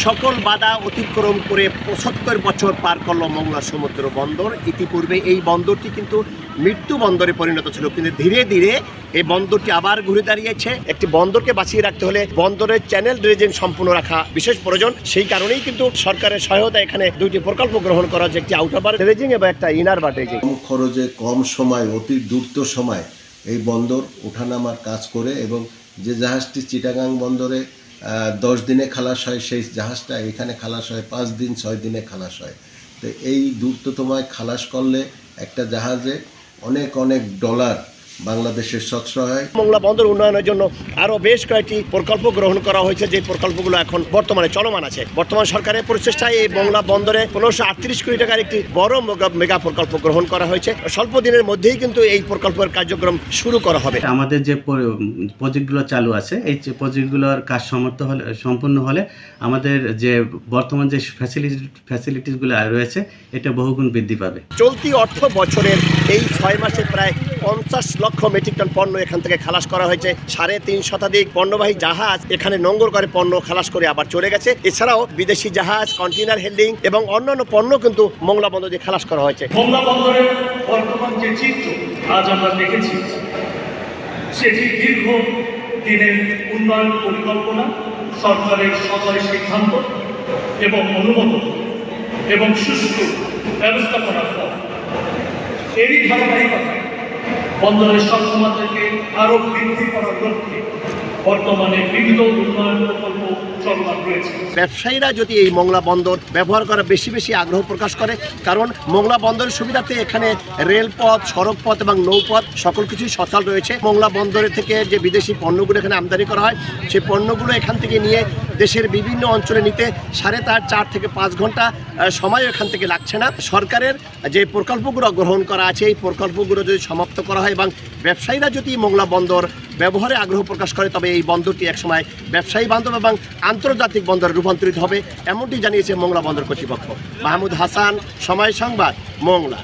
সকল বাধা অতিক্রম করে ৭৫ বছর পার করল মংলা সমুদ্র বন্দর। ইতিপূর্বে এই বন্দরটি কিন্তু মৃত্যু বন্দরে পরিণত ছিল, কিন্তু ধীরে ধীরে এই বন্দরটি আবার ঘুরে দাঁড়িয়েছে। একটি বন্দরকে বাঁচিয়ে রাখতে হলে বন্দরের চ্যানেল ড্রেজিং সম্পূর্ণ রাখা বিশেষ প্রয়োজন। সেই কারণেই কিন্তু সরকারের সহায়তা এখানে দুইটি প্রকল্প গ্রহণ করা হচ্ছে, একটি আউটার বার ড্রেজিং এবং একটা ইনার বার ড্রেজিং। কম খরচে কম সময় অতি দ্রুত সময় এই বন্দর ওঠানামার কাজ করে এবং যে জাহাজটি চিটাগাং বন্দরে 10 দিনে খালাস হয়, সেই জাহাজটা এখানে খালাস হয় 5 দিন 6 দিনে খালাস হয়। তো এই দ্রুততমায় খালাস করলে একটা জাহাজে অনেক অনেক ডলার বাংলাদেশের সচ্ছয় হয়। মংলা বন্দর উন্নয়নের জন্য আরও বেশ কয়েকটি প্রকল্প গ্রহণ করা হয়েছে, যে প্রকল্পগুলো এখন বর্তমানে চলমান আছে। বর্তমান সরকারের প্রচেষ্টায় এই মংলা বন্দরে 1538 কোটি টাকার একটি বড় মেগা প্রকল্প গ্রহণ করা হয়েছে। স্বল্প দিনের মধ্যেই কিন্তু এই প্রকল্পের কার্যক্রম শুরু করা হবে। আমাদের যে প্রজেক্টগুলো চালু আছে, এই প্রজেক্টগুলোর কাজ সম্পূর্ণ হলে আমাদের যে বর্তমান যে ফ্যাসিলিটিসগুলো রয়েছে এটা বহুগুণ বৃদ্ধি পাবে। চলতি অর্থ বছরের এই 6 মাসে প্রায় 50 লক্ষ মেট্রিক টন পণ্য এখান থেকে খালাস করা হয়েছে। 3.5 শতাধিক পণ্যবাহী জাহাজ এখানে নোঙ্গর করে পণ্য খালাস করে আবার চলে গেছে। এছাড়াও বিদেশি জাহাজ, কন্টেইনার হেল্ডিং এবং অন্যান্য পণ্য কিন্তু মংলা বন্দর দিয়ে খালাস করা হয়েছে। মংলা বন্দরের বর্তমান যে চিত্র আজ আমরা দেখেছি, সেটি দীর্ঘ দিনের উন্নয়ন পরিকল্পনা, সরকারের সদয় সিদ্ধান্ত এবং অনুমোদন এবং সুষ্ঠু ব্যবস্থাপনার ফল। এরই ধারাবাহিকতায় বন্দরের সক্ষমতাকে আরও বৃদ্ধি করার লক্ষ্যে বর্তমানে বিবিধ উন্নয়ন প্রকল্প চলমান রয়েছে। ব্যবসায়ীরা যদি এই মংলা বন্দর ব্যবহার করা বেশি বেশি আগ্রহ প্রকাশ করে, কারণ মংলা বন্দরের সুবিধাতে এখানে রেলপথ, সড়কপথ এবং নৌপথ সকল কিছুই সচল রয়েছে। মংলা বন্দরে থেকে যে বিদেশি পণ্যগুলো এখানে আমদানি করা হয়, সেই পণ্যগুলো এখান থেকে নিয়ে দেশের বিভিন্ন অঞ্চলে নিতে 4.5 থেকে 5 ঘন্টা সময় এখান থেকে লাগছে না। সরকারের যে প্রকল্পগুলো গ্রহণ করা আছে, এই প্রকল্পগুলো যদি সমাপ্ত করা হয় এবং ব্যবসায়ীরা যদি মংলা বন্দর ব্যবহারে আগ্রহ প্রকাশ করে, তবে এই বন্দরটি একসময় ব্যবসায়ী বান্ধব এবং আন্তর্জাতিক বন্দরে রূপান্তরিত হবে, এমনটি জানিয়েছে মংলা বন্দর কর্তৃপক্ষ। মাহমুদ হাসান, সময় সংবাদ, মংলা।